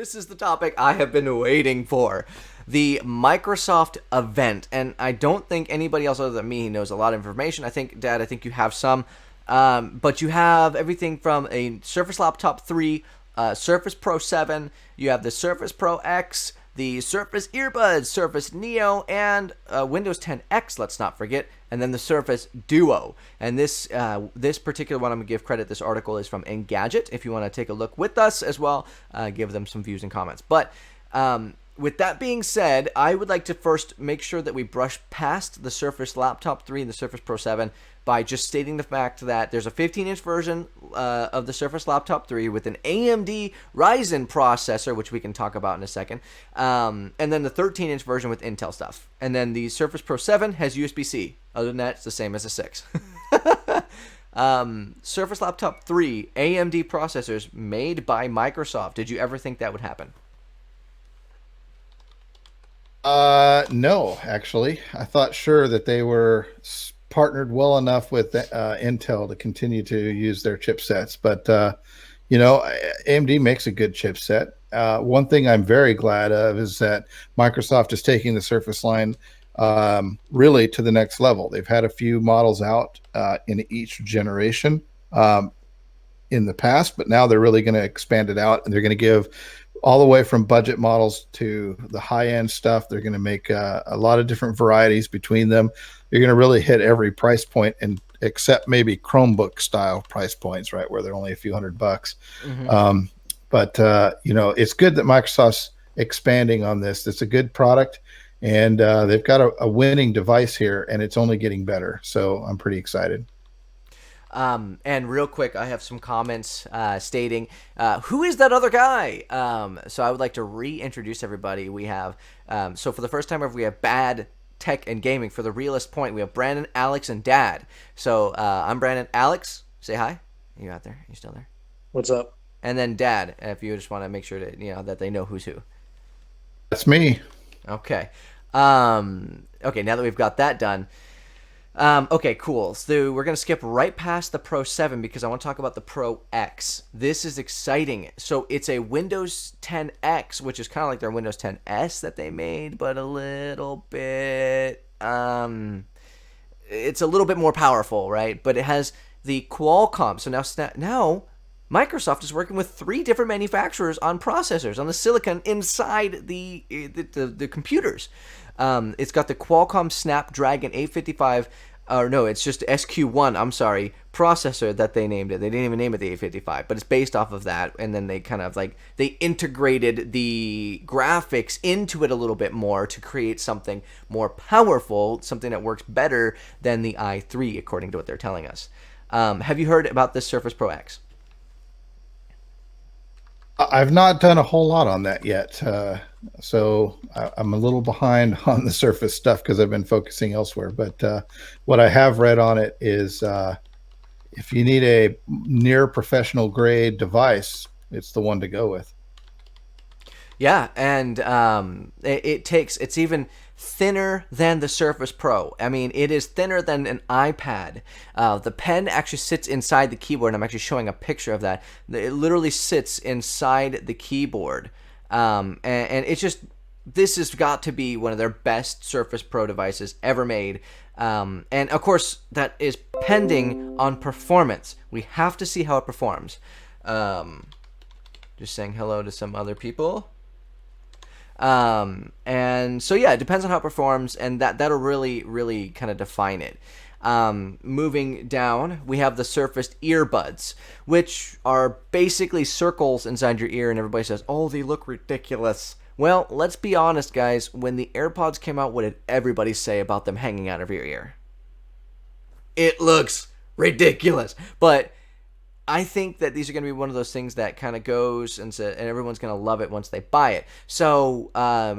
this is the topic I have been waiting for. The Microsoft event. And I don't think anybody else other than me knows a lot of information. I think, Dad, I think you have some. But you have everything from a Surface Laptop 3, Surface Pro 7, you have the Surface Pro X, the Surface Earbuds, Surface Neo, and Windows 10 X, let's not forget, and then the Surface Duo. And this particular one, I'm going to give credit, this article is from Engadget. If you want to take a look with us as well, give them some views and comments. But with that being said, I would like to first make sure that we brush past the Surface Laptop 3 and the Surface Pro 7 by just stating the fact that there's a 15-inch version of the Surface Laptop 3 with an AMD Ryzen processor, which we can talk about in a second, and then the 13-inch version with Intel stuff. And then the Surface Pro 7 has USB-C. Other than that, it's the same as a 6. Surface Laptop 3, AMD processors made by Microsoft. Did you ever think that would happen? No, actually. I thought sure that they were partnered well enough with Intel to continue to use their chipsets. But, AMD makes a good chipset. One thing I'm very glad of is that Microsoft is taking the Surface line really to the next level. They've had a few models out in each generation in the past, but now they're really going to expand it out, and they're going to give all the way from budget models to the high-end stuff. They're going to make a lot of different varieties between them. You're going to really hit every price point, and except maybe Chromebook style price points, right, where they're only a few $100. But it's good that Microsoft's expanding on this. It's a good product, and they've got a winning device here, and it's only getting better. So I'm pretty excited. And real quick, I have some comments stating, who is that other guy? So I would like to reintroduce everybody. We have, so for the first time ever, we have Bad Tech and Gaming. For the realist point, we have Brandon, Alex, and Dad. So I'm Brandon. Alex, say hi. Are you out there? Are you still there? What's up? And then Dad, if you just want to make sure that, that they know who's who. That's me. Okay. Okay, now that we've got that done, okay, cool. So we're going to skip right past the Pro 7 because I want to talk about the Pro X. This is exciting. So it's a Windows 10 X, which is kind of like their Windows 10 S that they made, but a little bit, it's a little bit more powerful, right? But it has the Qualcomm. So now Microsoft is working with 3 different manufacturers on processors, on the silicon inside the computers. It's got the Qualcomm Snapdragon 855, or no, it's just SQ1, I'm sorry, processor that they named it. They didn't even name it the 855, but it's based off of that, and then they kind of they integrated the graphics into it a little bit more to create something more powerful, something that works better than the i3, according to what they're telling us. Have you heard about this Surface Pro X? I've not done a whole lot on that yet. So I'm a little behind on the Surface stuff because I've been focusing elsewhere. But what I have read on it is if you need a near professional grade device, it's the one to go with. Yeah, and it's even thinner than the Surface Pro. I mean, it is thinner than an iPad. The pen actually sits inside the keyboard, and I'm actually showing a picture of that. It literally sits inside the keyboard. And it's just, this has got to be one of their best Surface Pro devices ever made. And of course, that is pending on performance. We have to see how it performs. Just saying hello to some other people. And so yeah, it depends on how it performs, and that'll really kind of define it. Moving down, we have the Surface Earbuds, which are basically circles inside your ear, and everybody says, oh, they look ridiculous. Well, let's be honest, guys. When the AirPods came out, what did everybody say about them hanging out of your ear? It looks ridiculous. But I think that these are going to be one of those things that kind of goes and everyone's going to love it once they buy it. So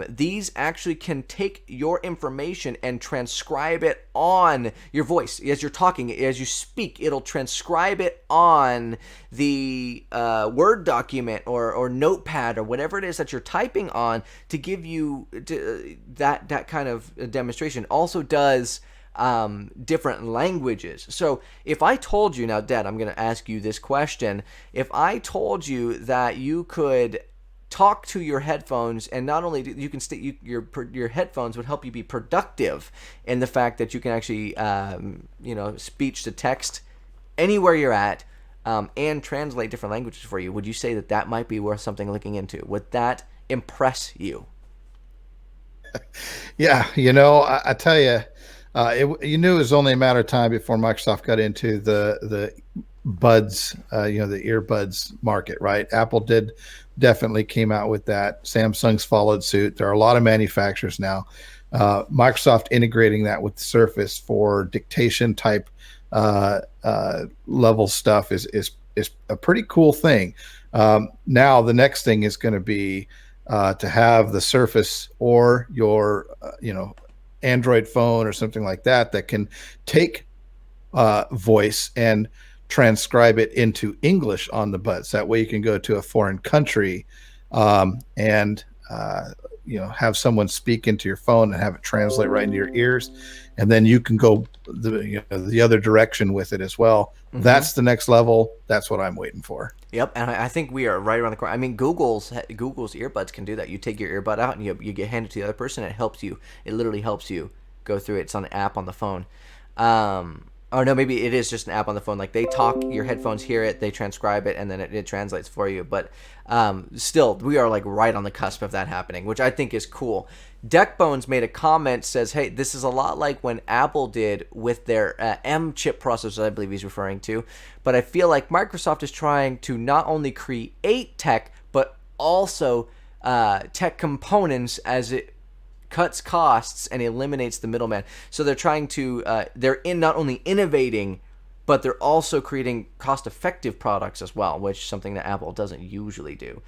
these actually can take your information and transcribe it on your voice. As you're talking, as you speak, it'll transcribe it on the Word document or Notepad or whatever it is that you're typing on to give you that kind of demonstration. Also does different languages. So if I told you, now Dad, I'm going to ask you this question. If I told you that you could talk to your headphones, and not only you can your headphones would help you be productive in the fact that you can actually speech to text anywhere you're at, and translate different languages for you. Would you say that that might be worth something looking into? Would that impress you? Yeah, I tell you, you knew it was only a matter of time before Microsoft got into the buds, the earbuds market, right? Apple did definitely came out with that. Samsung's followed suit. There are a lot of manufacturers now. Microsoft integrating that with Surface for dictation type level stuff is a pretty cool thing. Now the next thing is going to be to have the Surface or your Android phone or something like that can take voice and transcribe it into English on the buds. That way you can go to a foreign country and have someone speak into your phone and have it translate right into your ears, and then you can go the other direction with it as well. Mm-hmm. That's the next level. That's what I'm waiting for. Yep, and I think we are right around the corner. I mean, Google's earbuds can do that. You take your earbud out and you get handed to the other person. It helps you. It literally helps you go through it. It's on an app on the phone. Or no, maybe it is just an app on the phone. Like they talk, your headphones hear it, they transcribe it, and then it translates for you. But still, we are like right on the cusp of that happening, which I think is cool. Deckbones made a comment, says, hey, this is a lot like when Apple did with their M chip processors, I believe he's referring to. But I feel like Microsoft is trying to not only create tech, but also tech components as it cuts costs and eliminates the middleman. So they're trying to they're not only innovating, but they're also creating cost-effective products as well, which is something that Apple doesn't usually do.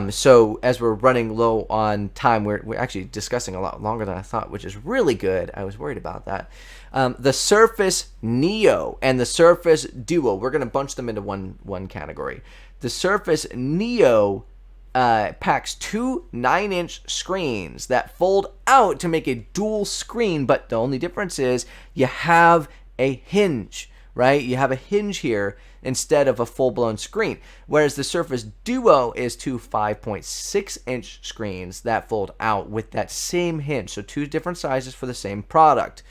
So as we're running low on time, we're actually discussing a lot longer than I thought, which is really good. I was worried about that. The Surface Neo and the Surface Duo, we're going to bunch them into one category. The Surface Neo packs two 9-inch screens that fold out to make a dual screen, but the only difference is you have a hinge, right? You have a hinge here instead of a full-blown screen, whereas the Surface Duo is two 5.6-inch screens that fold out with that same hinge, so two different sizes for the same product.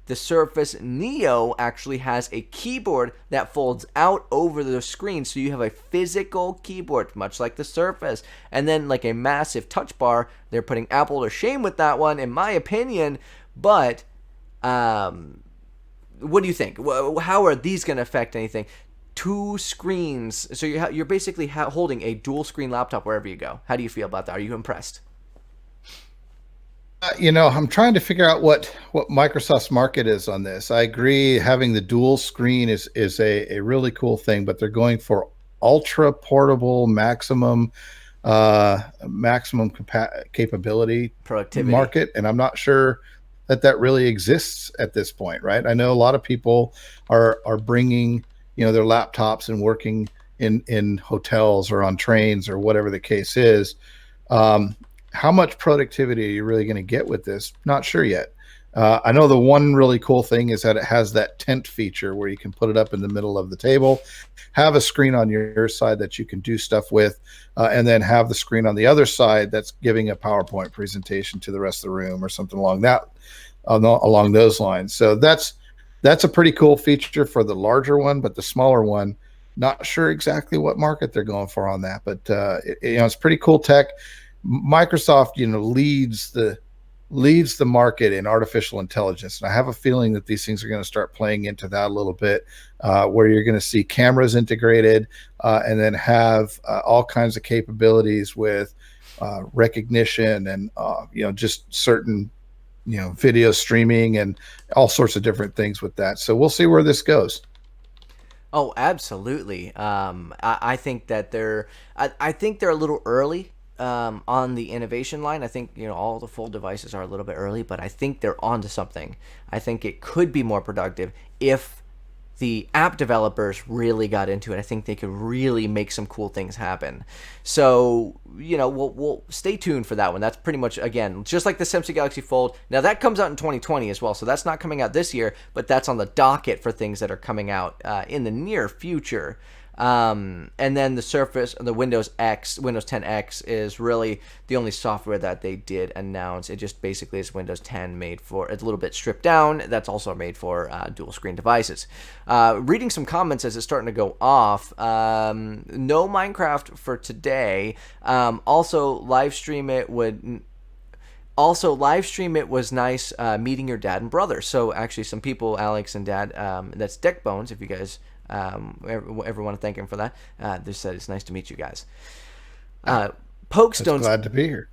The Surface Neo actually has a keyboard that folds out over the screen, so you have a physical keyboard, much like the Surface, and then like a massive touch bar. They're putting Apple to shame with that one, in my opinion, but what do you think? How are these going to affect anything? Two screens, so you're basically holding a dual-screen laptop wherever you go. How do you feel about that? Are you impressed? I'm trying to figure out what Microsoft's market is on this. I agree, having the dual screen is a really cool thing, but they're going for ultra portable, maximum capability productivity market, and I'm not sure that really exists at this point, right? I know a lot of people are bringing their laptops and working in hotels or on trains or whatever the case is. How much productivity are you really going to get with this? Not sure yet. I know the one really cool thing is that it has that tent feature where you can put it up in the middle of the table, have a screen on your side that you can do stuff with, and then have the screen on the other side that's giving a PowerPoint presentation to the rest of the room or something along those lines. So that's a pretty cool feature for the larger one, but the smaller one, not sure exactly what market they're going for on that. But it's pretty cool tech. Microsoft, leads the market in artificial intelligence, and I have a feeling that these things are going to start playing into that a little bit, where you're going to see cameras integrated, and then have all kinds of capabilities with recognition and just certain video streaming and all sorts of different things with that. So we'll see where this goes. Oh, absolutely. I think that I think they're a little early on the innovation line. I think all the full devices are a little bit early, but I think they're onto something. I think it could be more productive if the app developers really got into it. I think they could really make some cool things happen. So we'll stay tuned for that one. That's pretty much, again, just like the Samsung Galaxy Fold. Now that comes out in 2020 as well, so that's not coming out this year, but that's on the docket for things that are coming out in the near future. And then the Surface, the Windows 10 X is really the only software that they did announce. It just basically is Windows 10 made for, it's a little bit stripped down. That's also made for dual screen devices. Reading some comments as it's starting to go off. No Minecraft for today. Also, live stream it was nice meeting your dad and brother. So actually, some people, Alex and Dad, that's Deck Bones. If you guys ever want to thank him for that, they said it's nice to meet you guys. Pokestone's glad to be here.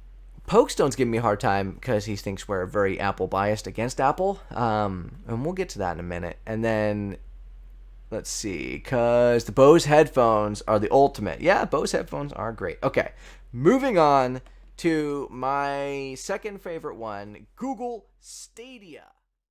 Pokestone's giving me a hard time because he thinks we're very Apple biased against Apple, and we'll get to that in a minute. And then let's see, because the Bose headphones are the ultimate. Yeah, Bose headphones are great. Okay, moving on to my second favorite one, Google Stadia.